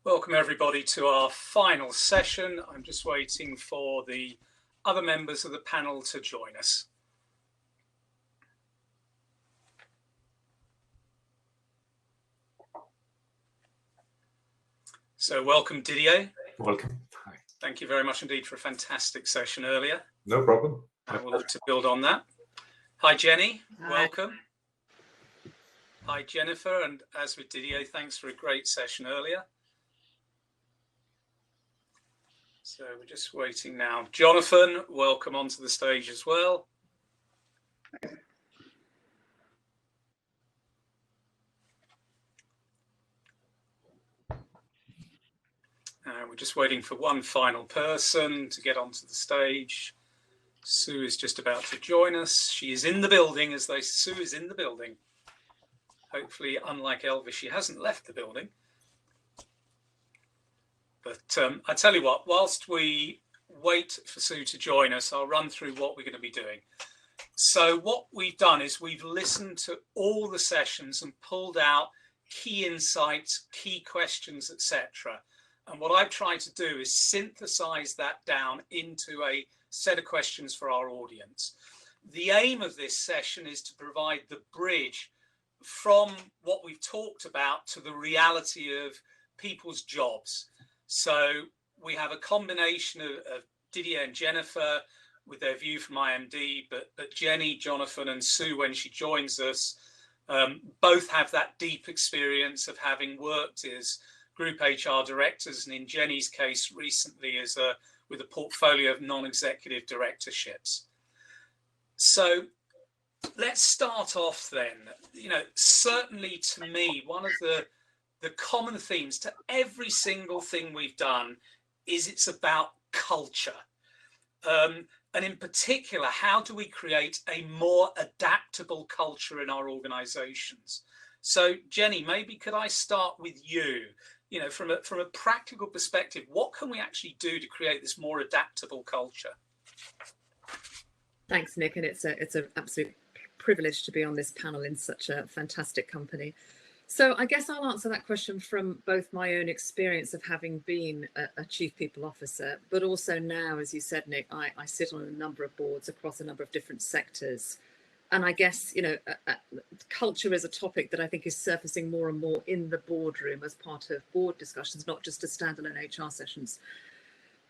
Welcome everybody to our final session. I'm just waiting for the other members of the panel to join us. So welcome Didier. Welcome. Hi. Thank you very much indeed for a fantastic session earlier. No problem. I will look to build on that. Hi Jenny, Hi. welcome. Hi Jennifer, and as with Didier, thanks for a great session earlier. So we're just waiting now. Jonathan, welcome onto the stage as well. We're just waiting for one final person to get onto the stage. Sue is just about to join us. She is in the building, Sue is in the building. Hopefully, unlike Elvis, she hasn't left the building. But I tell you what, whilst we wait for Sue to join us, I'll run through what we're going to be doing. So what we've done is we've listened to all the sessions and pulled out key insights, key questions, etc. And what I've tried to do is synthesize that down into a set of questions for our audience. The aim of this session is to provide the bridge from what we've talked about to the reality of people's jobs. So we have a combination of Didier and Jennifer with their view from IMD, but Jenny, Jonathan and Sue, when she joins us, both have that deep experience of having worked as group HR directors, and in Jenny's case recently with a portfolio of non-executive directorships. So let's start off then. You know, certainly to me, one of the common themes to every single thing we've done is it's about culture. And in particular, how do we create a more adaptable culture in our organizations? So Jenny, maybe could I start with you? You know, from a practical perspective, what can we actually do to create this more adaptable culture? Thanks, Nick, and it's an absolute privilege to be on this panel in such a fantastic company. So I guess I'll answer that question from both my own experience of having been a chief people officer, but also now, as you said, Nick, I sit on a number of boards across a number of different sectors. And I guess, you know, culture is a topic that I think is surfacing more and more in the boardroom as part of board discussions, not just as standalone HR sessions.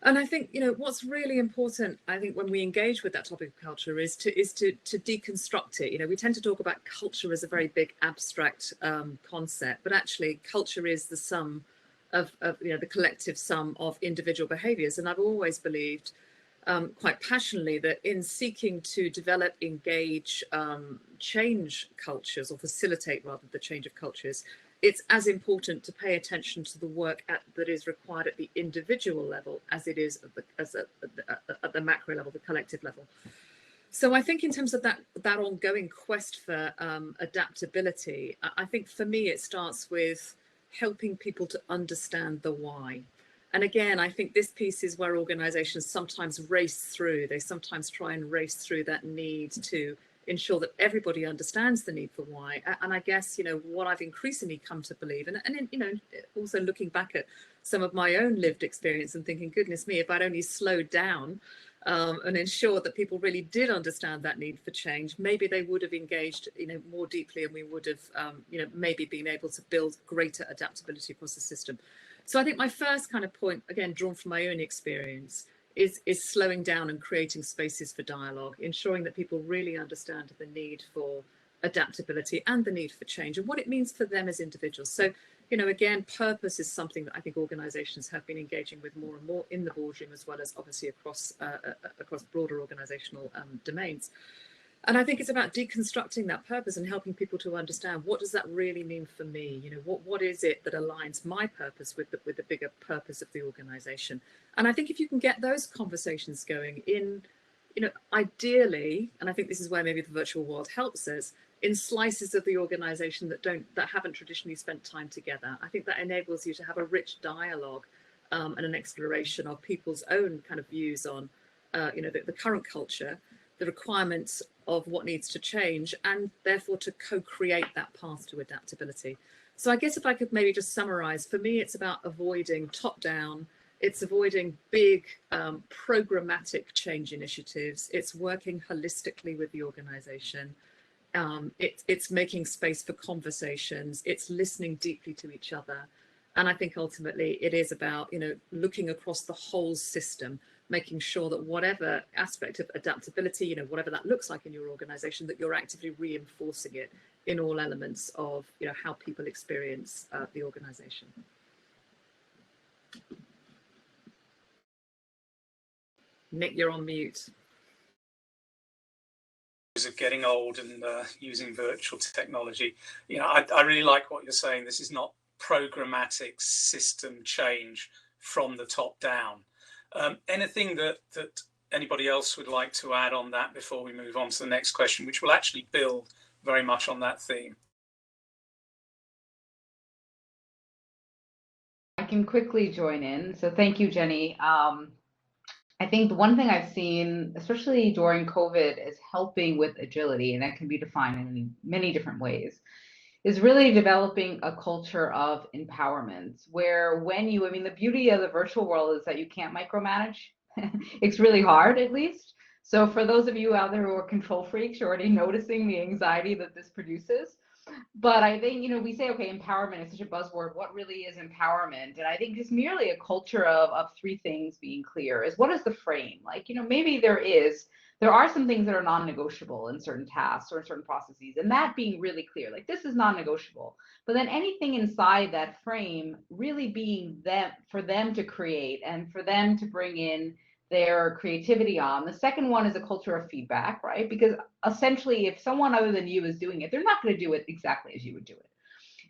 And I think, you know, what's really important, I think, when we engage with that topic of culture is to deconstruct it. You know, we tend to talk about culture as a very big abstract concept, but actually culture is the sum of you know, the collective sum of individual behaviors. And I've always believed quite passionately that in seeking to develop, engage, change cultures, or facilitate rather the change of cultures, it's as important to pay attention to the work that is required at the individual level as it is at the macro level, the collective level. So I think in terms of that ongoing quest for adaptability, I think for me it starts with helping people to understand the why. And again, I think this piece is where organizations sometimes race through. They sometimes try and race through that need to ensure that everybody understands the need for why. And I guess, you know, what I've increasingly come to believe, and you know, also looking back at some of my own lived experience and thinking, goodness me, if I'd only slowed down and ensured that people really did understand that need for change, maybe they would have engaged, you know, more deeply, and we would have, you know, maybe been able to build greater adaptability across the system. So I think my first kind of point, again, drawn from my own experience, is slowing down and creating spaces for dialogue, ensuring that people really understand the need for adaptability and the need for change and what it means for them as individuals. So, you know, again, purpose is something that I think organizations have been engaging with more and more in the boardroom, as well as obviously across broader organizational domains. And I think it's about deconstructing that purpose and helping people to understand, what does that really mean for me? You know, what is it that aligns my purpose with the bigger purpose of the organization? And I think if you can get those conversations going in, you know, ideally, and I think this is where maybe the virtual world helps us, in slices of the organization that haven't traditionally spent time together. I think that enables you to have a rich dialogue and an exploration of people's own kind of views on, you know, the current culture, the requirements of what needs to change, and therefore to co-create that path to adaptability. So I guess if I could maybe just summarize, for me, it's about avoiding top down. It's avoiding big programmatic change initiatives. It's working holistically with the organization. It's making space for conversations. It's listening deeply to each other. And I think ultimately it is about, looking across the whole system, making sure that whatever aspect of adaptability, whatever that looks like in your organization, that you're actively reinforcing it in all elements of, how people experience the organization. Nick, you're on mute. Of getting old and using virtual technology, I really like what you're saying. This is not programmatic system change from the top down. Anything that anybody else would like to add on that before we move on to the next question, which will actually build very much on that theme? I can quickly join in. So thank you, Jenny. I think the one thing I've seen, especially during COVID, is helping with agility, and that can be defined in many different ways, is really developing a culture of empowerment where the beauty of the virtual world is that you can't micromanage. It's really hard, at least. So for those of you out there who are control freaks, you're already noticing the anxiety that this produces. But I think, we say, okay, empowerment is such a buzzword. What really is empowerment? And I think just merely a culture of three things being clear is, what is the frame? Like, maybe there are some things that are non-negotiable in certain tasks or in certain processes, and that being really clear, like this is non-negotiable. But then anything inside that frame really being for them to create and for them to bring in their creativity on. The second one is a culture of feedback, right? Because essentially, if someone other than you is doing it, they're not going to do it exactly as you would do it.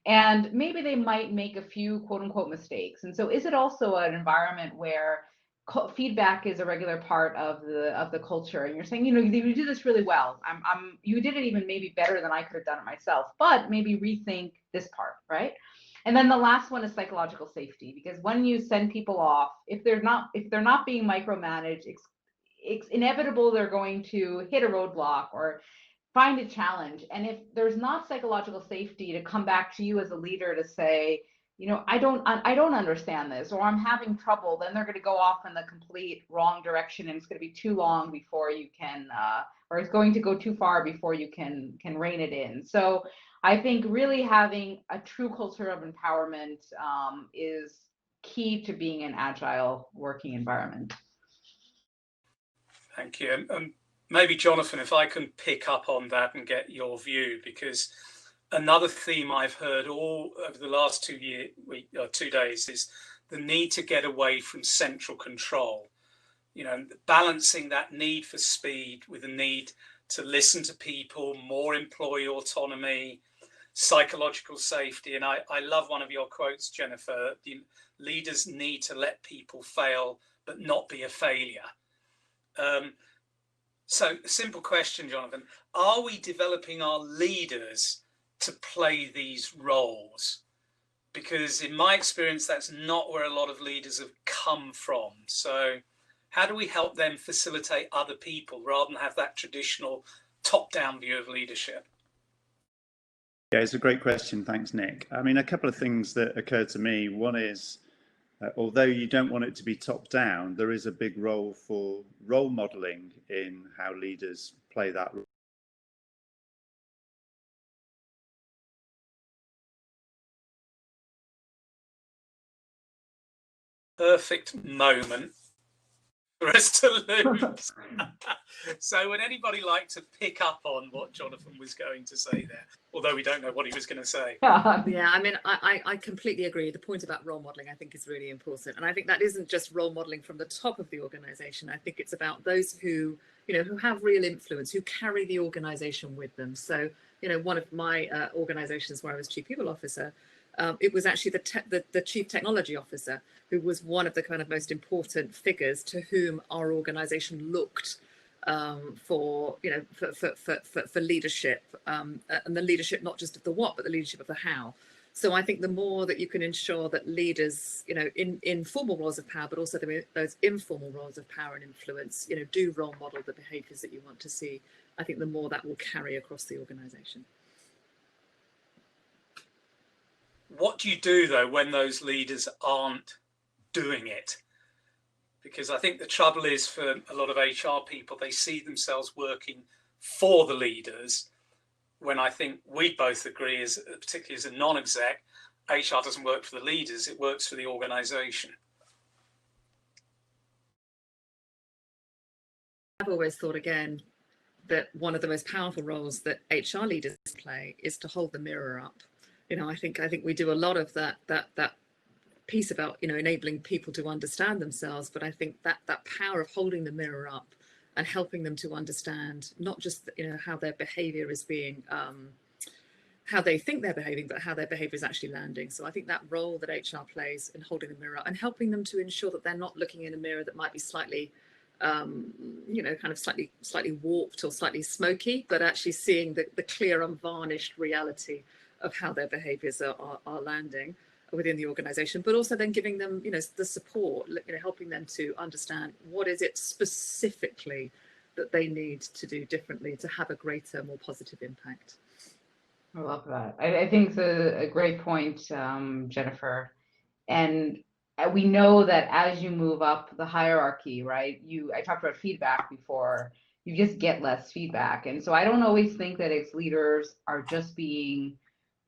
And maybe they might make a few quote unquote mistakes. And so is it also an environment where feedback is a regular part of the culture, and you're saying, you do this really well. You did it even maybe better than I could have done it myself, but maybe rethink this part, right? And then the last one is psychological safety, because when you send people off, if they're not being micromanaged, it's inevitable they're going to hit a roadblock or find a challenge. And if there's not psychological safety to come back to you as a leader to say, I don't understand this, or I'm having trouble, then they're going to go off in the complete wrong direction, and it's going to be too long before you can, or it's going to go too far before you can rein it in. So I think really having a true culture of empowerment is key to being an agile working environment. Thank you. And maybe, Jonathan, if I can pick up on that and get your view, because another theme I've heard all over the last 2 days is the need to get away from central control. Balancing that need for speed with the need to listen to people, more employee autonomy, psychological safety. And I love one of your quotes, Jennifer: the leaders need to let people fail, but not be a failure. So a simple question, Jonathan: are we developing our leaders to play these roles? Because in my experience, that's not where a lot of leaders have come from. So how do we help them facilitate other people rather than have that traditional top-down view of leadership? Yeah, it's a great question. Thanks, Nick. I mean, a couple of things that occurred to me. One is, although you don't want it to be top down, there is a big role for role modeling in how leaders play that role. Perfect moment for us to lose. So would anybody like to pick up on what Jonathan was going to say there? Although we don't know what he was going to say. Yeah, I mean, I completely agree. The point about role modeling, I think, is really important. And I think that isn't just role modeling from the top of the organization. I think it's about those who have real influence, who carry the organization with them. So, one of my organizations where I was chief people officer, it was actually the chief technology officer who was one of the kind of most important figures to whom our organization looked for leadership, and the leadership not just of the what, but the leadership of the how. So I think the more that you can ensure that leaders, in formal roles of power, but also those informal roles of power and influence, do role model the behaviours that you want to see, I think the more that will carry across the organisation. What do you do though when those leaders aren't doing it? Because I think the trouble is for a lot of HR people, they see themselves working for the leaders, when I think we both agree, as particularly as a non-exec, HR doesn't work for the leaders, it works for the organization. I've always thought, again, that one of the most powerful roles that HR leaders play is to hold the mirror up. You know, I think we do a lot of that piece about, you know, enabling people to understand themselves, but I think that power of holding the mirror up and helping them to understand not just, you know, how their behavior is being, how they think they're behaving, but how their behavior is actually landing. So I think that role that HR plays in holding the mirror up and helping them to ensure that they're not looking in a mirror that might be slightly, you know, kind of slightly warped or slightly smoky, but actually seeing the clear, unvarnished reality of how their behaviors are landing within the organization, but also then giving them, you know, the support, you know, helping them to understand what is it specifically that they need to do differently to have a greater, more positive impact. I love that. I think it's a great point, Jennifer. And we know that as you move up the hierarchy, right? I talked about feedback before, you just get less feedback. And so I don't always think that ex-leaders are just being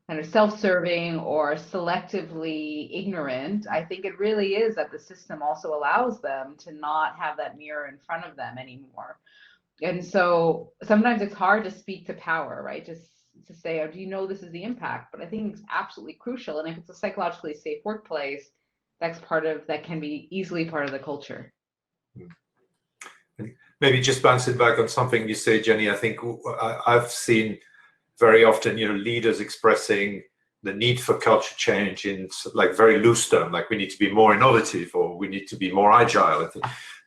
kind of self-serving or selectively ignorant. I think it really is that the system also allows them to not have that mirror in front of them anymore. And so sometimes it's hard to speak to power, right? Just to say, oh, do you know this is the impact? But I think it's absolutely crucial. And if it's a psychologically safe workplace, that can be easily part of the culture. Maybe just bouncing back on something you say, Jenny, I think I've seen very often, you know, leaders expressing the need for culture change in like very loose term, like we need to be more innovative or we need to be more agile.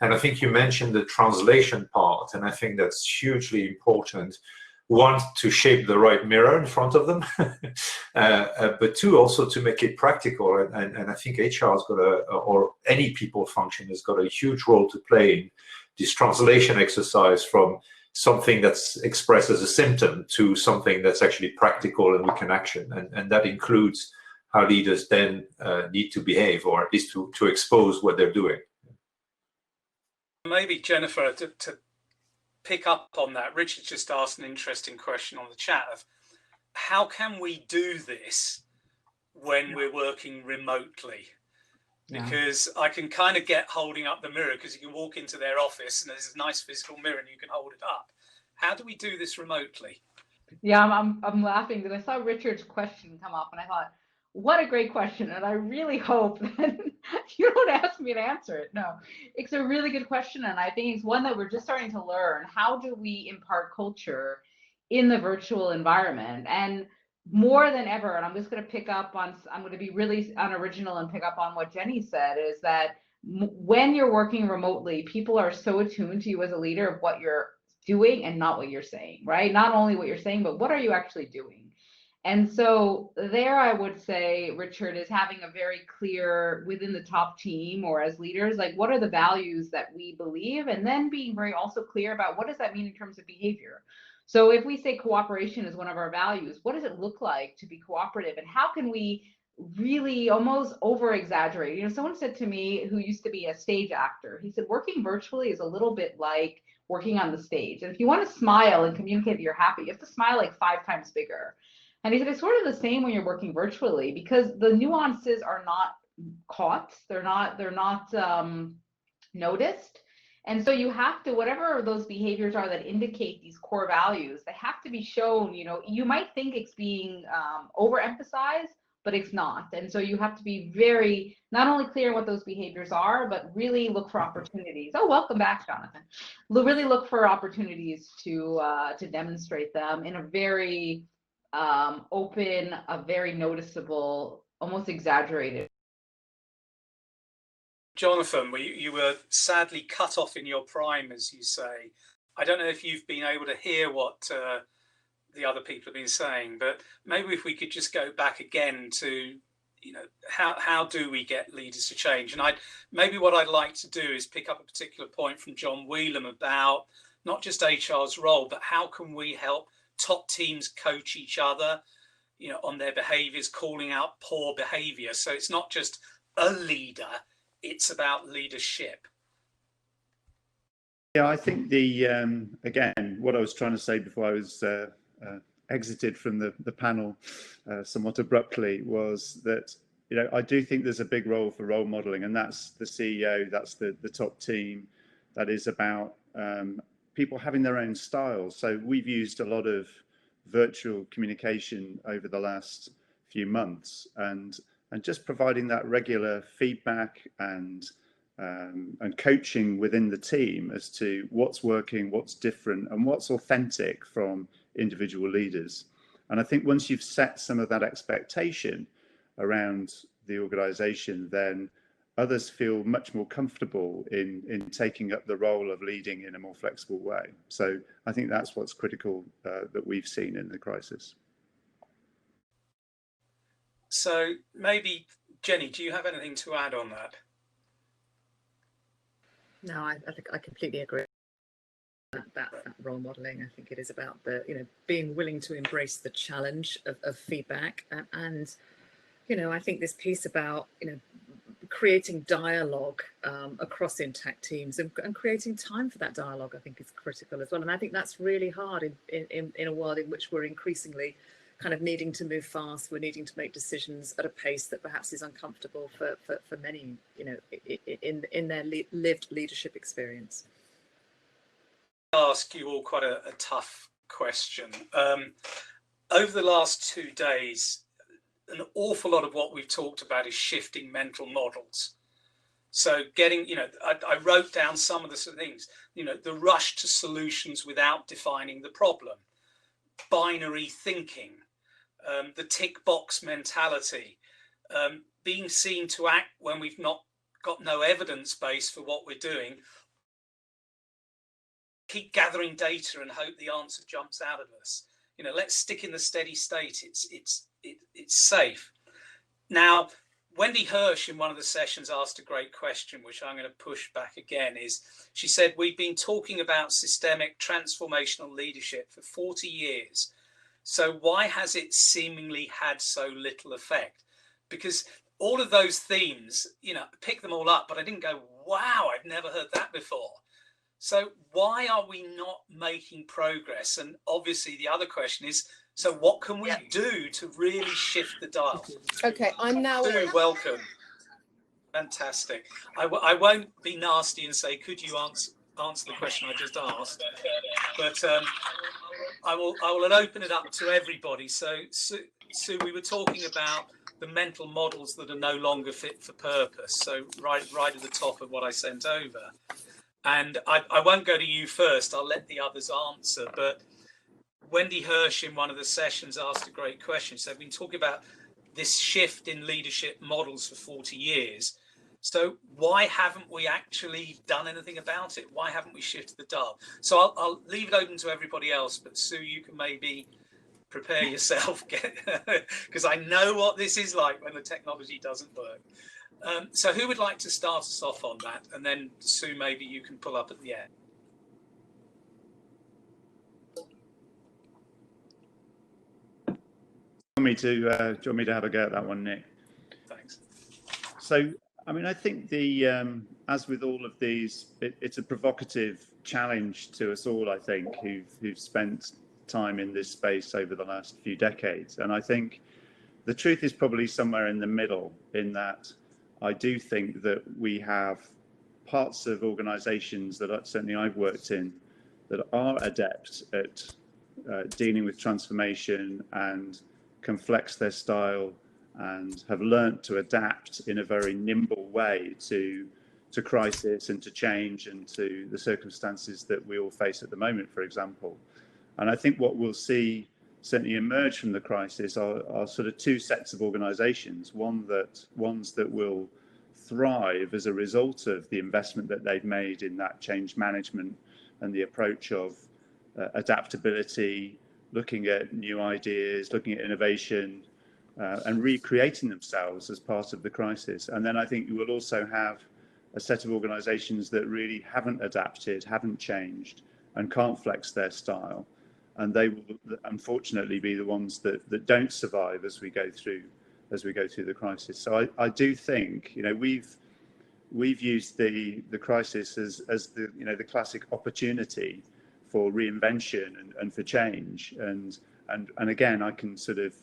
And I think you mentioned the translation part, and I think that's hugely important. One, to shape the right mirror in front of them, but two, also to make it practical. And I think HR has got or any people function has got a huge role to play in this translation exercise from something that's expressed as a symptom to something that's actually practical and we can action. And that includes how leaders then need to behave, or at least to expose what they're doing. Maybe, Jennifer, to pick up on that, Richard just asked an interesting question on the chat of how can we do this when we're working remotely? Because I can kind of get holding up the mirror, because you can walk into their office and there's a nice physical mirror and you can hold it up. How do we do this remotely? Yeah, I'm laughing because I saw Richard's question come up and I thought, what a great question. And I really hope that you don't ask me to answer it. No, it's a really good question. And I think it's one that we're just starting to learn. How do we impart culture in the virtual environment? And more than ever, and I'm just going to pick up on, I'm going to be really unoriginal and pick up on what Jenny said, is that when you're working remotely, people are so attuned to you as a leader of what you're doing and not what you're saying, right? Not only what you're saying, but what are you actually doing? And so there, I would say, Richard, is having a very clear within the top team or as leaders, like what are the values that we believe, and then being very also clear about what does that mean in terms of behavior. So if we say cooperation is one of our values, what does it look like to be cooperative, and how can we really almost over exaggerate? You know, someone said to me, who used to be a stage actor, he said, working virtually is a little bit like working on the stage. And if you want to smile and communicate that you're happy, you have to smile like 5 times bigger. And he said, it's sort of the same when you're working virtually, because the nuances are not caught, they're not noticed. And so you have to, whatever those behaviors are that indicate these core values, they have to be shown. You know, you might think it's being overemphasized, but it's not. And so you have to be very, not only clear on what those behaviors are, but really look for opportunities. Oh, welcome back, Jonathan. Really look for opportunities to demonstrate them in a very open, a very noticeable, almost exaggerated. Jonathan, you were sadly cut off in your prime, as you say. I don't know if you've been able to hear what the other people have been saying, but maybe if we could just go back again to, you know, how do we get leaders to change? And maybe what I'd like to do is pick up a particular point from John Whelan about not just HR's role, but how can we help top teams coach each other? on their behaviors, calling out poor behavior. So it's not just a leader, it's about leadership. Yeah, I think the again, what I was trying to say before I was exited from the panel somewhat abruptly was that I do think there's a big role for role modeling, and that's the CEO, that's the top team. That is about people having their own styles. So we've used a lot of virtual communication over the last few months, and just providing that regular feedback and coaching within the team as to what's working, what's different, and what's authentic from individual leaders. And I think once you've set some of that expectation around the organization, then others feel much more comfortable in taking up the role of leading in a more flexible way. So I think that's what's critical that we've seen in the crisis. So maybe, Jenny, do you have anything to add on that? No, I think I completely agree. That role modeling, I think it is about the being willing to embrace the challenge of feedback, and I think this piece about creating dialogue across intact teams and creating time for that dialogue, I think is critical as well. And I think that's really hard in a world in which we're increasingly kind of needing to move fast. We're needing to make decisions at a pace that perhaps is uncomfortable for many, in their lived leadership experience. I'll ask you all quite a tough question. Over the last 2 days, an awful lot of what we've talked about is shifting mental models. So getting, I wrote down some of the things, the rush to solutions without defining the problem, binary thinking, the tick box mentality, being seen to act when we've not got no evidence base for what we're doing, keep gathering data and hope the answer jumps out of us. Let's stick in the steady state. It's safe. Now, Wendy Hirsch in one of the sessions asked a great question, which I'm going to push back again. She said, we've been talking about systemic transformational leadership for 40 years. So why has it seemingly had so little effect? Because all of those themes, pick them all up, but I didn't go, wow, I've never heard that before. So why are we not making progress? And obviously the other question is, so what can we do to really shift the dial? Okay, I'm now. Welcome. Fantastic. I won't be nasty and say, could you answer the question I just asked? But I will open it up to everybody. So, Sue, we were talking about the mental models that are no longer fit for purpose. So right at the top of what I sent over. And I won't go to you first. I'll let the others answer. But Wendy Hirsch in one of the sessions asked a great question. So I've been talking about this shift in leadership models for 40 years. So why haven't we actually done anything about it? Why haven't we shifted the dial? So I'll leave it open to everybody else. But Sue, you can maybe prepare yourself, because I know what this is like when the technology doesn't work. So who would like to start us off on that? And then Sue, maybe you can pull up at the end. Do you want me to have a go at that one, Nick? Thanks. So, I think as with all of these, it's a provocative challenge to us all, I think, who've spent time in this space over the last few decades. And I think the truth is probably somewhere in the middle, in that I do think that we have parts of organizations that certainly I've worked in that are adept at dealing with transformation and can flex their style and have learnt to adapt in a very nimble way to crisis and to change and to the circumstances that we all face at the moment, for example. And I think what we'll see certainly emerge from the crisis are sort of two sets of organizations, ones that will thrive as a result of the investment that they've made in that change management and the approach of adaptability, looking at new ideas, looking at innovation, and recreating themselves as part of the crisis. And then I think you will also have a set of organizations that really haven't adapted, haven't changed, and can't flex their style. and they will unfortunately be the ones that don't survive as we go through the crisis. So I do think, we've used the crisis as the classic opportunity for reinvention and for change, and again, I can sort of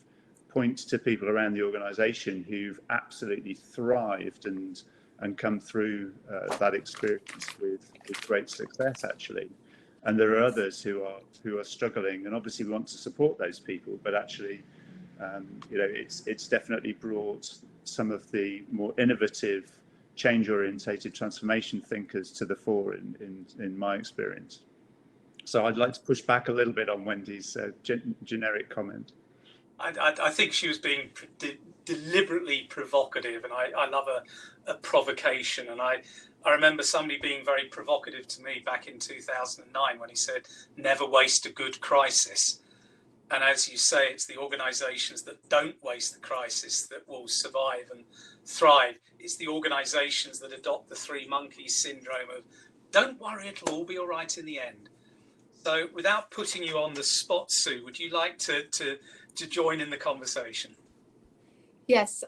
point to people around the organisation who've absolutely thrived and come through that experience with great success, actually. And there are others who are struggling, and obviously we want to support those people, but actually, it's definitely brought some of the more innovative, change-orientated transformation thinkers to the fore in my experience. So I'd like to push back a little bit on Wendy's generic comment. I think she was being deliberately provocative, and I love a provocation. And I remember somebody being very provocative to me back in 2009 when he said, "Never waste a good crisis." And as you say, it's the organisations that don't waste the crisis that will survive and thrive. It's the organisations that adopt the three monkeys syndrome of, "Don't worry, it'll all be all right in the end." So without putting you on the spot, Sue, would you like to join in the conversation? Yes,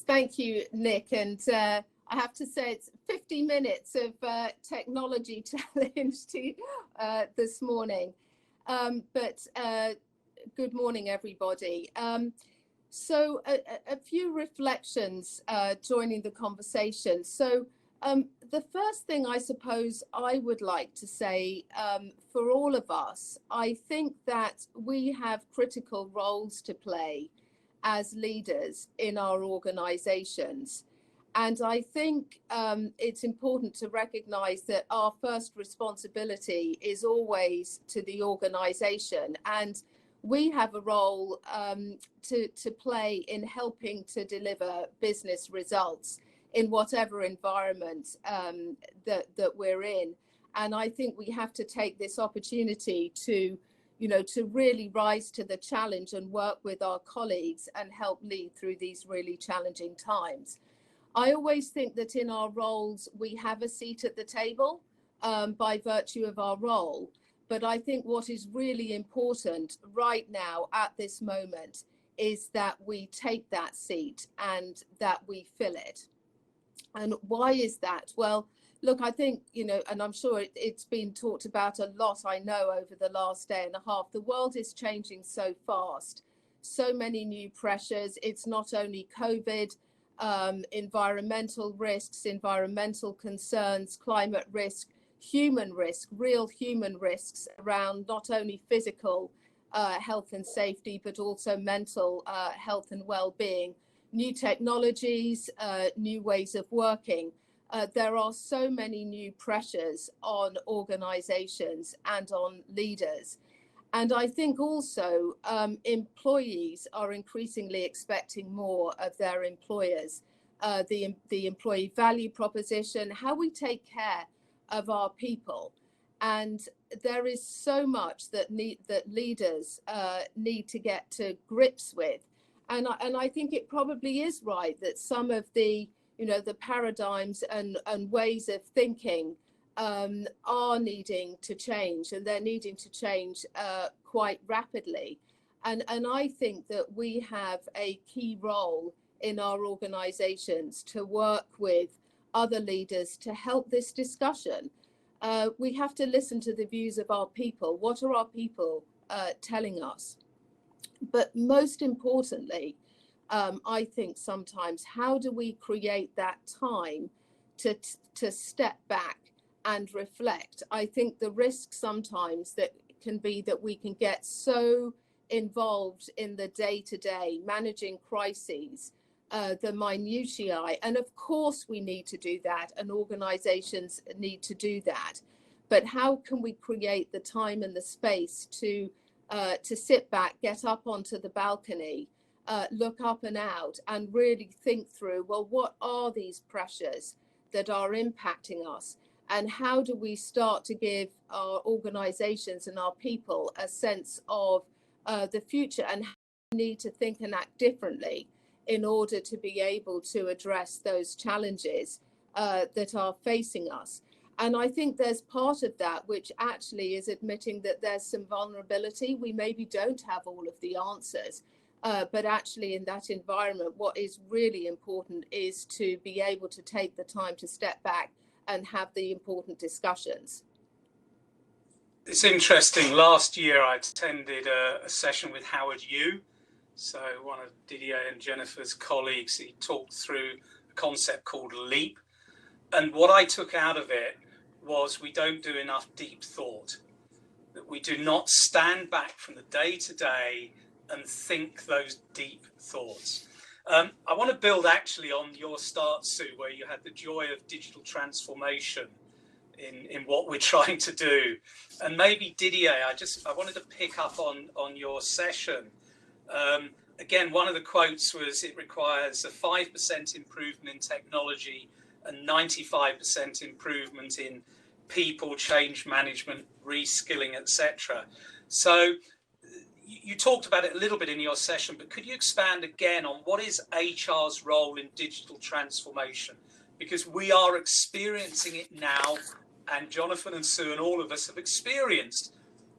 thank you, Nick. And I have to say, it's 50 minutes of technology challenge this morning. But good morning, everybody. So a few reflections joining the conversation. So the first thing I suppose I would like to say for all of us, I think that we have critical roles to play as leaders in our organizations. And I think it's important to recognize that our first responsibility is always to the organization. And we have a role to play in helping to deliver business results in whatever environment that we're in. And I think we have to take this opportunity to really rise to the challenge and work with our colleagues and help lead through these really challenging times. I always think that in our roles, we have a seat at the table by virtue of our role. But I think what is really important right now at this moment is that we take that seat and that we fill it. And why is that? Well, look, I think, and I'm sure it's been talked about a lot, I know, over the last day and a half. The world is changing so fast, so many new pressures. It's not only COVID, environmental risks, environmental concerns, climate risk, human risk, real human risks around not only physical health and safety, but also mental health and well-being, new technologies, new ways of working. There are so many new pressures on organizations and on leaders. And I think also employees are increasingly expecting more of their employers. The employee value proposition, how we take care of our people. And there is so much that leaders need to get to grips with. And I think it probably is right that some of the paradigms and ways of thinking are needing to change, and they're needing to change quite rapidly. And I think that we have a key role in our organizations to work with other leaders to help this discussion. We have to listen to the views of our people. What are our people telling us? But most importantly, I think sometimes, how do we create that time to step back and reflect? I think the risk sometimes that can be that we can get so involved in the day-to-day, managing crises, the minutiae, and of course we need to do that, and organizations need to do that. But how can we create the time and the space to sit back, get up onto the balcony, look up and out, and really think through, well, what are these pressures that are impacting us? And how do we start to give our organizations and our people a sense of the future, and how we need to think and act differently in order to be able to address those challenges that are facing us? And I think there's part of that which actually is admitting that there's some vulnerability. We maybe don't have all of the answers, but actually in that environment, what is really important is to be able to take the time to step back and have the important discussions. It's interesting. Last year, I attended a session with Howard Yu. So one of Didier and Jennifer's colleagues, he talked through a concept called LEAP. And what I took out of it was we don't do enough deep thought, that we do not stand back from the day to day and think those deep thoughts. I want to build actually on your start, Sue, where you had the joy of digital transformation in what we're trying to do. And maybe Didier, I wanted to pick up on your session. Again, one of the quotes was, it requires a 5% improvement in technology and 95% improvement in people, change management, reskilling, etc. So you talked about it a little bit in your session, but could you expand again on what is HR's role in digital transformation? Because we are experiencing it now, and Jonathan and Sue and all of us have experienced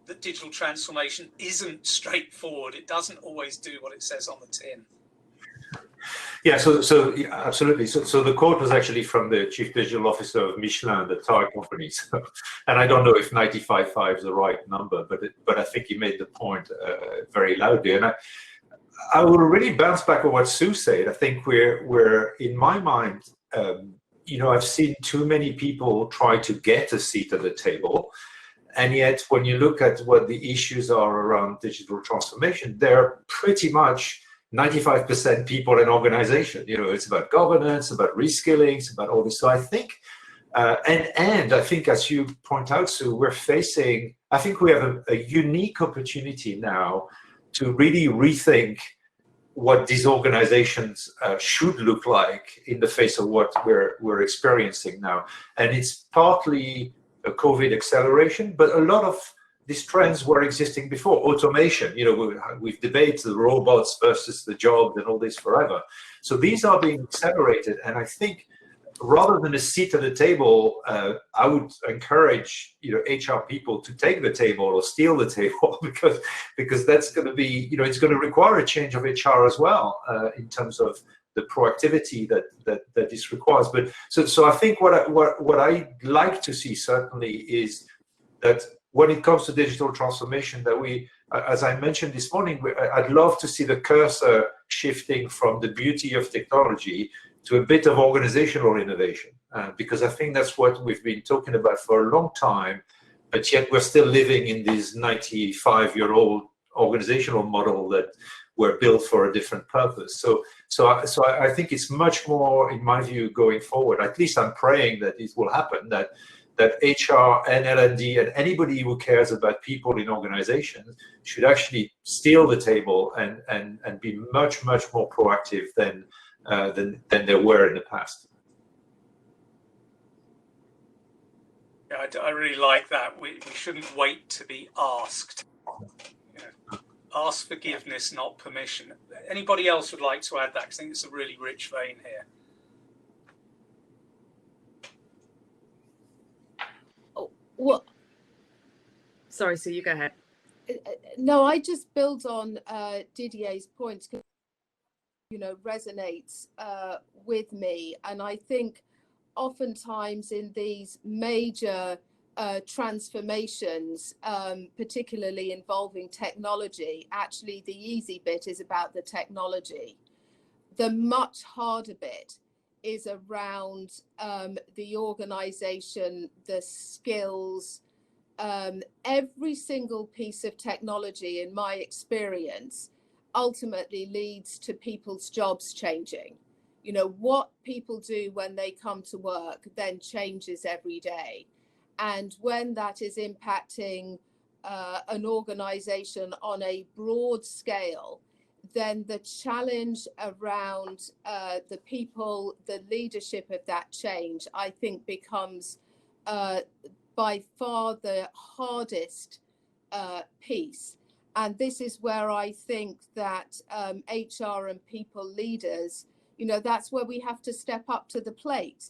that digital transformation isn't straightforward. It doesn't always do what it says on the tin. Yeah, yeah, absolutely. So the quote was actually from the chief digital officer of Michelin, the tire company. So, and I don't know if 95.5 is the right number, but I think he made the point very loudly. And I will really bounce back on what Sue said. I think we're in my mind, you know, I've seen too many people try to get a seat at the table. And yet, when you look at what the issues are around digital transformation, they're pretty much 95% people in organization. You know, it's about governance, about reskilling, it's about all this. So I think, and I think, as you point out, Sue, I think we have a unique opportunity now to really rethink what these organizations should look like in the face of what we're experiencing now. And it's partly a COVID acceleration, but a lot of these trends were existing before. Automation, you know, we've debated the robots versus the job and all this forever. So these are being accelerated. And I think rather than a seat at the table, I would encourage, you know, HR people to take the table or steal the table, because that's going to be, you know, it's going to require a change of HR as well, in terms of the proactivity that this requires. But so I think what I like to see certainly is that when it comes to digital transformation, that we, as I mentioned this morning, I'd love to see the cursor shifting from the beauty of technology to a bit of organizational innovation, because I think that's what we've been talking about for a long time, but yet we're still living in this 95-year-old organizational model that were built for a different purpose. So I think it's much more, in my view, going forward. At least I'm praying that it will happen. That HR and L&D and anybody who cares about people in organizations should actually steal the table and be much more proactive than they were in the past. Yeah, I really like that. We shouldn't wait to be asked. Ask forgiveness, not permission. Anybody else would like to add that? Because I think it's a really rich vein here. Oh, well, sorry, Sue, you go ahead. No, I just build on Didier's points, because, you know, resonates with me. And I think oftentimes in these major transformations, particularly involving technology, actually the easy bit is about the technology. The much harder bit is around the organization, the skills. Every single piece of technology, in my experience, ultimately leads to people's jobs changing. You know, what people do when they come to work then changes every day. And when that is impacting an organization on a broad scale, then the challenge around the people, the leadership of that change, I think becomes by far the hardest piece. And this is where I think that HR and people leaders, you know, that's where we have to step up to the plate.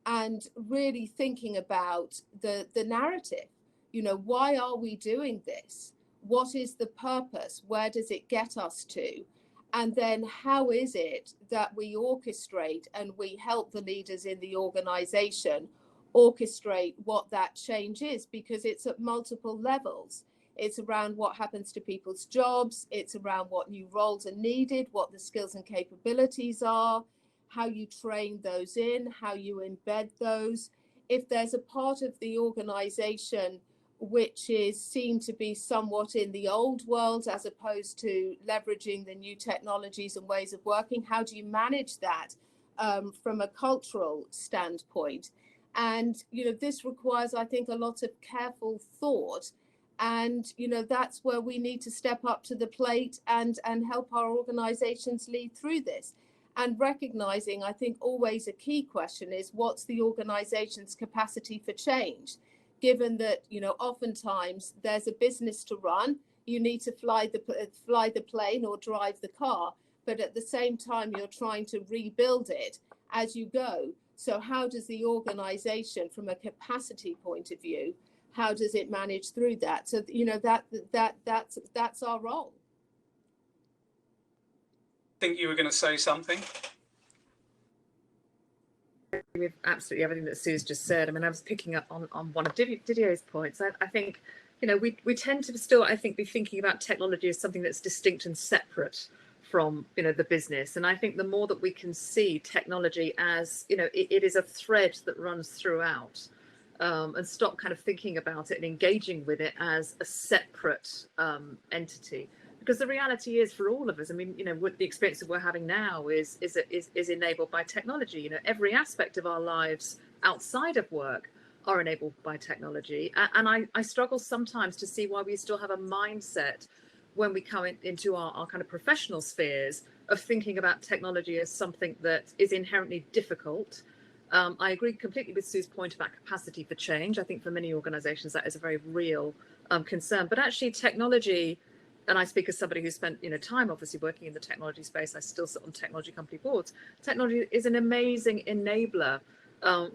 and really thinking about the narrative. You know, why are we doing this? What is the purpose? Where does it get us to? And then how is it that we orchestrate and we help the leaders in the organization orchestrate what that change is? Because it's at multiple levels. It's around what happens to people's jobs. It's around what new roles are needed, what the skills and capabilities are, how you train those in, how you embed those. If there's a part of the organization which is seen to be somewhat in the old world as opposed to leveraging the new technologies and ways of working, how do you manage that from a cultural standpoint? And, you know, this requires, I think, a lot of careful thought. And, you know, that's where we need to step up to the plate and help our organizations lead through this. And recognizing, I think, always a key question is, what's the organization's capacity for change? Given that, you know, oftentimes there's a business to run, you need to fly the plane or drive the car, but at the same time, you're trying to rebuild it as you go. So how does the organization, from a capacity point of view, how does it manage through that? So, you know, that's our role. Think you were going to say something? With absolutely everything that Sue's just said. I mean, I was picking up on one of Didier's points. I think, you know, we tend to still, I think, be thinking about technology as something that's distinct and separate from, you know, the business. And I think the more that we can see technology as, you know, it is a thread that runs throughout, and stop kind of thinking about it and engaging with it as a separate entity. Because the reality is, for all of us, I mean, you know, what the experience that we're having now is enabled by technology. You know, every aspect of our lives outside of work are enabled by technology. And I struggle sometimes to see why we still have a mindset when we come into our kind of professional spheres of thinking about technology as something that is inherently difficult. I agree completely with Sue's point about capacity for change. I think for many organizations that is a very real concern. But actually technology, and I speak as somebody who spent, you know, time obviously working in the technology space. I still sit on technology company boards. Technology is an amazing enabler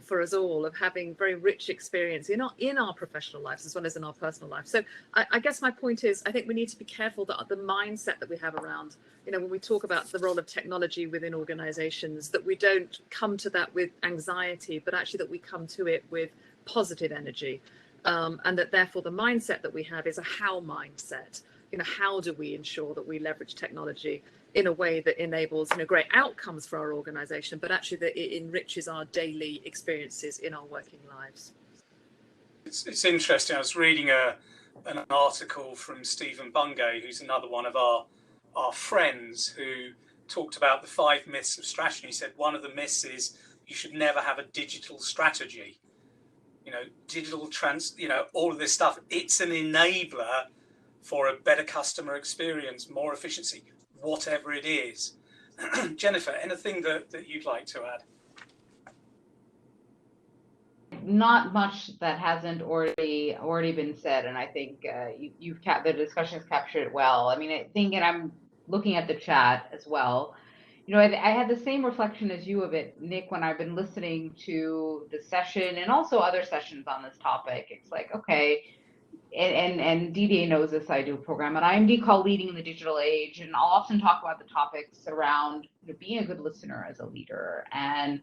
for us all of having very rich experience in our professional lives as well as in our personal life. So I guess my point is, I think we need to be careful that the mindset that we have around, you know, when we talk about the role of technology within organizations, that we don't come to that with anxiety, but actually that we come to it with positive energy, and that therefore the mindset that we have is a how mindset. You know, how do we ensure that we leverage technology in a way that enables, you know, great outcomes for our organization, but actually that it enriches our daily experiences in our working lives? It's interesting. I was reading an article from Stephen Bungay, who's another one of our friends, who talked about the 5 myths of strategy. He said one of the myths is you should never have a digital strategy. You know, you know, all of this stuff. It's an enabler for a better customer experience, more efficiency, whatever it is. Jennifer, anything that you'd like to add? Not much that hasn't already been said, and I think the discussion has captured it well. I mean, I think, and I'm looking at the chat as well. You know, I had the same reflection as you of it, Nick, when I've been listening to the session and also other sessions on this topic. It's like, okay. And DDA knows this. I do a program at IMD called Leading in the Digital Age, and I'll often talk about the topics around, you know, being a good listener as a leader and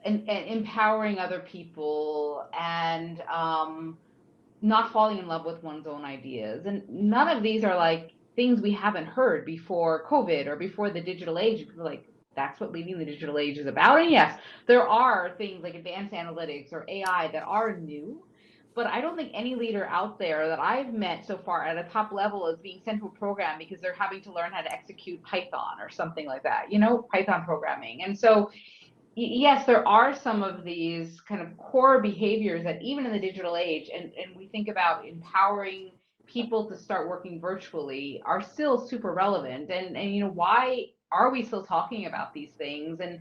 empowering other people and not falling in love with one's own ideas. And none of these are like things we haven't heard before COVID or before the digital age. People are like, that's what leading the digital age is about. And yes, there are things like advanced analytics or AI that are new. But I don't think any leader out there that I've met so far at a top level is being sent to a program because they're having to learn how to execute Python or something like that, you know, Python programming. And so, yes, there are some of these kind of core behaviors that even in the digital age, and we think about empowering people to start working virtually, are still super relevant. And you know, why are we still talking about these things? And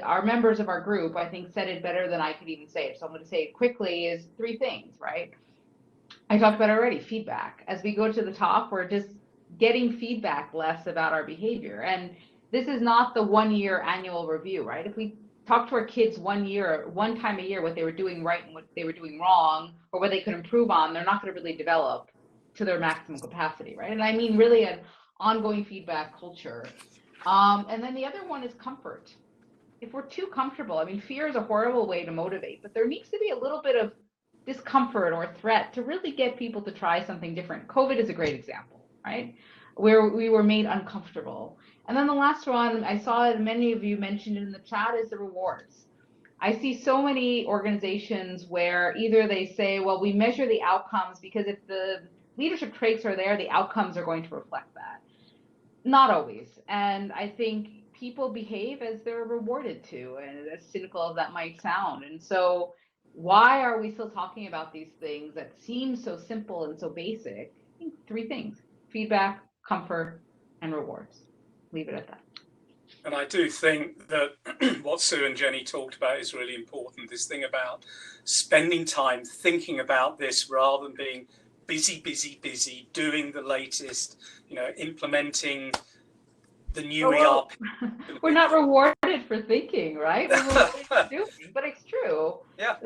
our members of our group, I think, said it better than I could even say it. So I'm going to say it quickly, is 3 things, right? I talked about already, feedback. As we go to the top, we're just getting feedback less about our behavior. And this is not the 1-year annual review, right? If we talk to our kids one time a year, what they were doing right and what they were doing wrong, or what they could improve on, they're not going to really develop to their maximum capacity, right? And I mean really an ongoing feedback culture. And then the other one is comfort. If we're too comfortable, I mean, fear is a horrible way to motivate, but there needs to be a little bit of discomfort or threat to really get people to try something different. COVID is a great example, right? Where we were made uncomfortable. And then the last one, I saw it, many of you mentioned in the chat, is the rewards. I see so many organizations where either they say, well, we measure the outcomes because if the leadership traits are there, the outcomes are going to reflect that. Not always. And I think people behave as they're rewarded to, and as cynical as that might sound. And so why are we still talking about these things that seem so simple and so basic? I think 3 things: feedback, comfort, and rewards. Leave it at that. And I do think that what Sue and Jenny talked about is really important. This thing about spending time thinking about this rather than being busy, doing the latest, implementing the new ERP. We're not rewarded for thinking, right? We're rewarded for doing, but it's true. Yeah.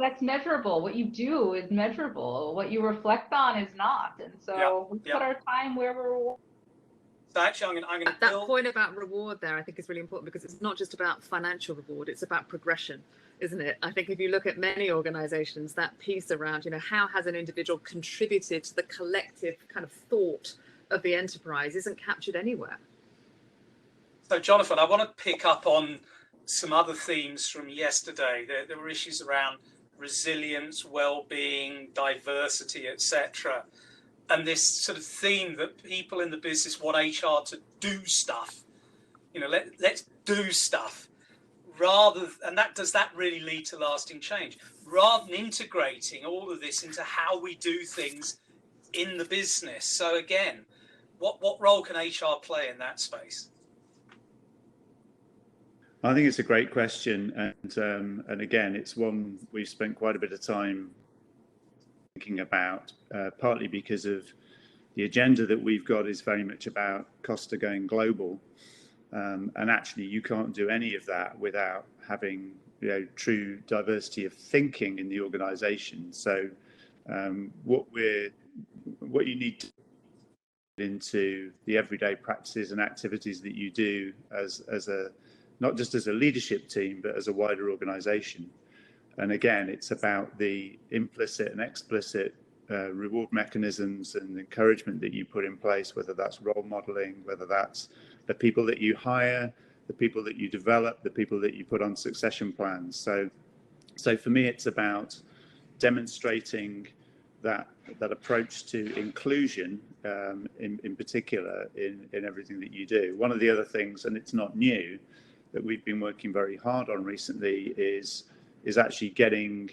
That's measurable. What you do is measurable. What you reflect on is not. And so we put our time where we're rewarded. So actually, I'm going to that point about reward there, I think is really important, because it's not just about financial reward, it's about progression, isn't it? I think if you look at many organizations, that piece around, how has an individual contributed to the collective kind of thought of the enterprise isn't captured anywhere. So Jonathan, I want to pick up on some other themes from yesterday. There were issues around resilience, well-being, diversity, etc. And this sort of theme that people in the business want HR to do stuff. Let's do stuff. Does that really lead to lasting change? Rather than integrating all of this into how we do things in the business. So again, what role can HR play in that space? I think it's a great question, and again, it's one we've spent quite a bit of time thinking about, partly because of the agenda that we've got is very much about Costa going global, and actually you can't do any of that without having true diversity of thinking in the organisation. So what you need to put into the everyday practices and activities that you do as a not just as a leadership team, but as a wider organisation. And again, it's about the implicit and explicit reward mechanisms and encouragement that you put in place, whether that's role modelling, whether that's the people that you hire, the people that you develop, the people that you put on succession plans. So for me, it's about demonstrating that approach to inclusion in particular in everything that you do. One of the other things, and it's not new, that we've been working very hard on recently is actually getting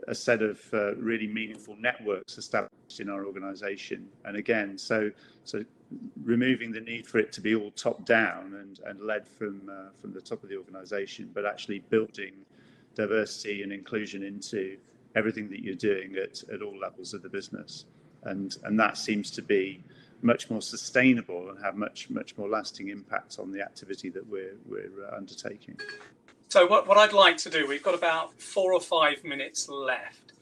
a set of really meaningful networks established in our organisation. And again, so removing the need for it to be all top down and led from the top of the organisation, but actually building diversity and inclusion into everything that you're doing at all levels of the business. And that seems to be much more sustainable and have much more lasting impact on the activity that we're undertaking. So what I'd like to do, we've got about 4 or 5 minutes left.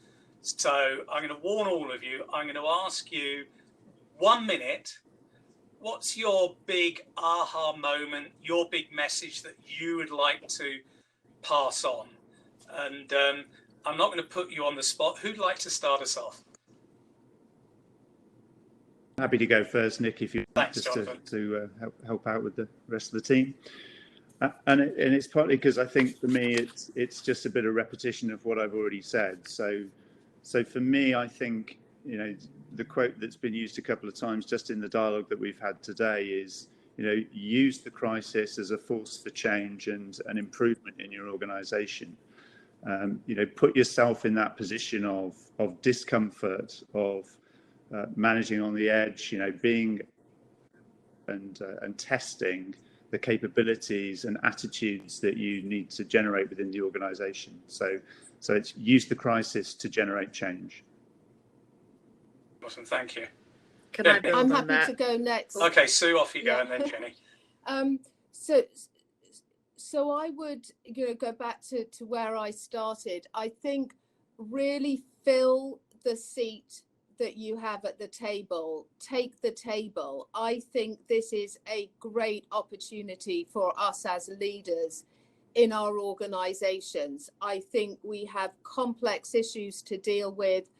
So I'm going to warn all of you, I'm going to ask you 1 minute, what's your big aha moment, your big message that you would like to pass on? And I'm not going to put you on the spot. Who'd like to start us off? Happy to go first, Nick, if you want, Thanks, just to help out with the rest of the team. And it's partly because I think for me it's just a bit of repetition of what I've already said. So for me, I think the quote that's been used a couple of times just in the dialogue that we've had today is use the crisis as a force for change and an improvement in your organisation. Put yourself in that position of discomfort, of managing on the edge, being and testing the capabilities and attitudes that you need to generate within the organisation. So it's use the crisis to generate change. Awesome, thank you. Can I build I'm on happy that? to go next. Okay, Sue, off you go, and then Jenny. So I would, go back to where I started. I think really fill the seat that you have at the table, take the table. I think this is a great opportunity for us as leaders in our organizations. I think we have complex issues to deal with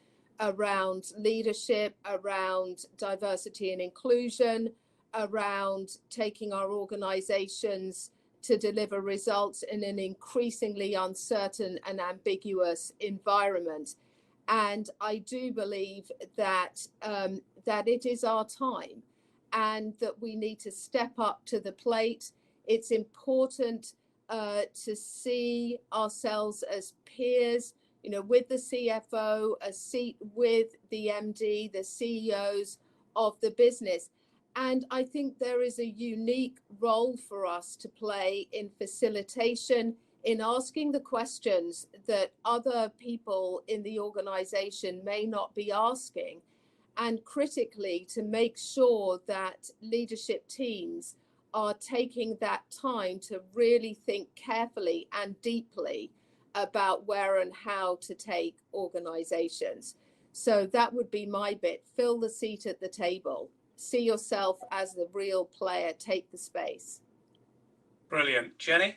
around leadership, around diversity and inclusion, around taking our organizations to deliver results in an increasingly uncertain and ambiguous environment. And I do believe that that it is our time and that we need to step up to the plate. It's important to see ourselves as peers, with the CFO, a seat with the MD, the CEOs of the business. And I think there is a unique role for us to play in facilitation, in asking the questions that other people in the organization may not be asking, and critically to make sure that leadership teams are taking that time to really think carefully and deeply about where and how to take organizations. So that would be my bit. Fill the seat at the table. See yourself as the real player. Take the space. Brilliant. Jenny?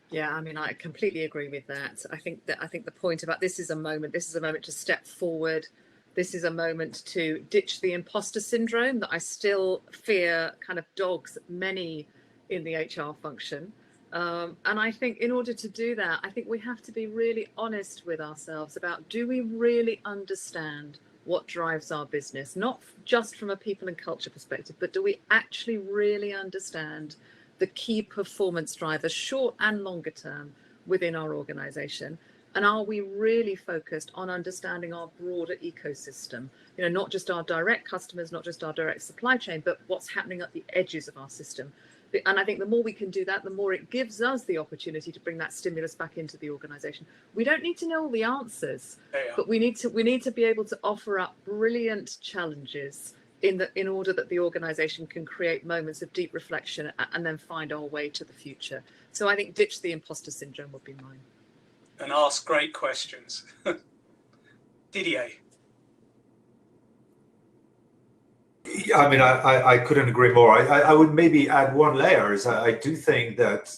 Yeah, I mean, I completely agree with that. I think the point about this is a moment to step forward. This is a moment to ditch the imposter syndrome that I still fear kind of dogs many in the HR function. And I think in order to do that, I think we have to be really honest with ourselves about, do we really understand what drives our business? Not just from a people and culture perspective, but do we actually really understand the key performance drivers, short and longer term, within our organization? And are we really focused on understanding our broader ecosystem? Not just our direct customers, not just our direct supply chain, but what's happening at the edges of our system. And I think the more we can do that, the more it gives us the opportunity to bring that stimulus back into the organization. We don't need to know all the answers, but we need to be able to offer up brilliant challenges in order that the organization can create moments of deep reflection and then find our way to the future. So I think ditch the imposter syndrome would be mine. And ask great questions. Didier? I mean, I couldn't agree more. I would maybe add one layer. Is I do think that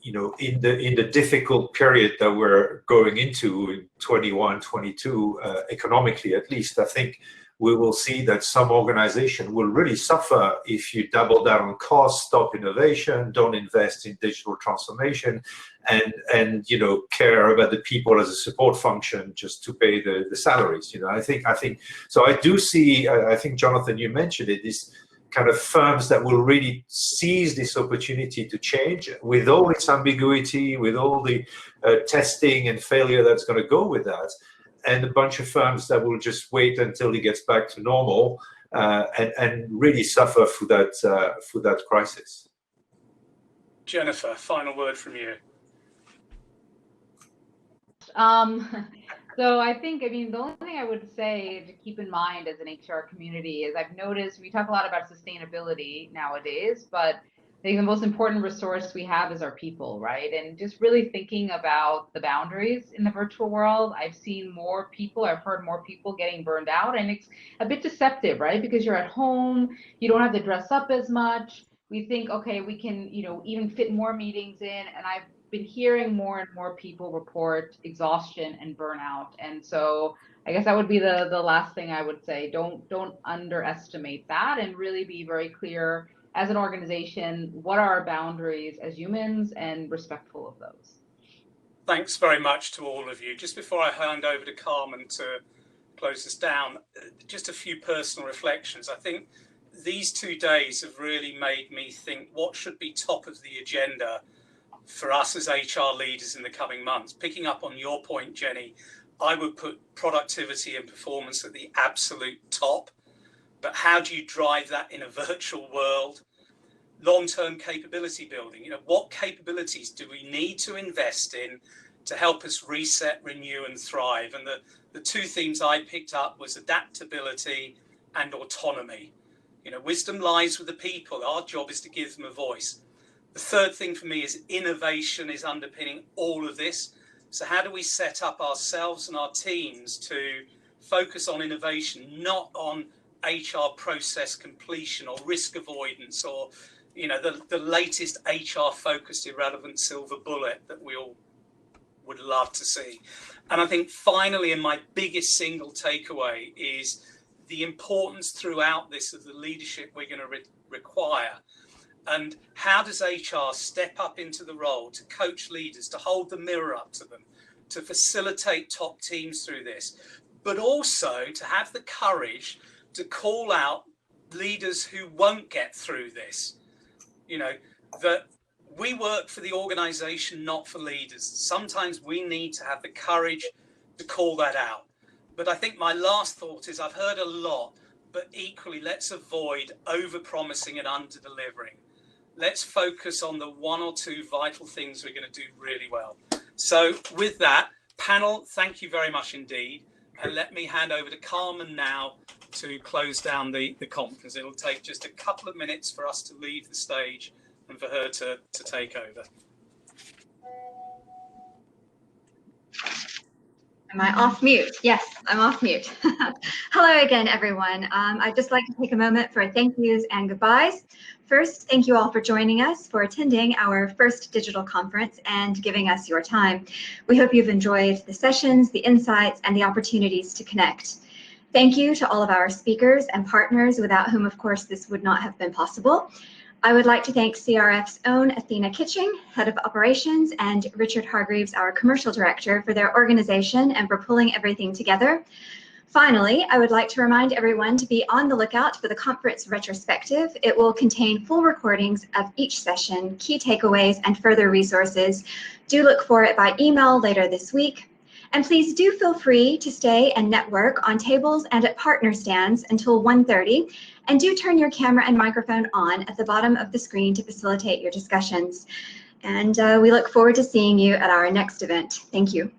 in the difficult period that we're going into in 21, 22, economically at least, I think we will see that some organization will really suffer if you double down on cost, stop innovation, don't invest in digital transformation, and care about the people as a support function just to pay the salaries. I think so. I do see. I think, Jonathan, you mentioned it. These kind of firms that will really seize this opportunity to change with all its ambiguity, with all the testing and failure that's going to go with that. And a bunch of firms that will just wait until it gets back to normal and really suffer through that crisis. Jennifer, final word from you. So I think, the only thing I would say to keep in mind as an HR community is I've noticed we talk a lot about sustainability nowadays, but I think the most important resource we have is our people, right? And just really thinking about the boundaries in the virtual world. I've heard more people getting burned out, and it's a bit deceptive, right? Because you're at home, you don't have to dress up as much. We think, okay, we can, even fit more meetings in. And I've been hearing more and more people report exhaustion and burnout. And so I guess that would be the last thing I would say. Don't underestimate that, and really be very clear as an organization, what are our boundaries as humans, and respectful of those. Thanks very much to all of you. Just before I hand over to Carmen to close us down, just a few personal reflections. I think these 2 days have really made me think what should be top of the agenda for us as HR leaders in the coming months. Picking up on your point, Jenny, I would put productivity and performance at the absolute top. But how do you drive that in a virtual world? Long-term capability building. What capabilities do we need to invest in to help us reset, renew, and thrive? And the 2 themes I picked up was adaptability and autonomy. Wisdom lies with the people. Our job is to give them a voice. The third thing for me is innovation is underpinning all of this. So how do we set up ourselves and our teams to focus on innovation, not on HR process completion or risk avoidance or, you know, the latest HR focused irrelevant silver bullet that we all would love to see. And I think finally, and my biggest single takeaway is the importance throughout this of the leadership we're going to require. And how does HR step up into the role to coach leaders, to hold the mirror up to them, to facilitate top teams through this, but also to have the courage to call out leaders who won't get through this. You know, that we work for the organization, not for leaders. Sometimes we need to have the courage to call that out. But I think my last thought is I've heard a lot, but equally let's avoid over-promising and under-delivering. Let's focus on the one or two vital things we're going to do really well. So with that, panel, thank you very much indeed. And let me hand over to Carmen now to close down the conference. It'll take just a couple of minutes for us to leave the stage and for her to take over. Am I off mute? Yes, I'm off mute. Hello again, everyone. I'd just like to take a moment for thank yous and goodbyes. First, thank you all for joining us, for attending our first digital conference and giving us your time. We hope you've enjoyed the sessions, the insights, and the opportunities to connect. Thank you to all of our speakers and partners, without whom, of course, this would not have been possible. I would like to thank CRF's own Athena Kitching, Head of Operations, and Richard Hargreaves, our Commercial Director, for their organization and for pulling everything together. Finally, I would like to remind everyone to be on the lookout for the conference retrospective. It will contain full recordings of each session, key takeaways, and further resources. Do look for it by email later this week. And please do feel free to stay and network on tables and at partner stands until 1:30. And do turn your camera and microphone on at the bottom of the screen to facilitate your discussions. And we look forward to seeing you at our next event. Thank you.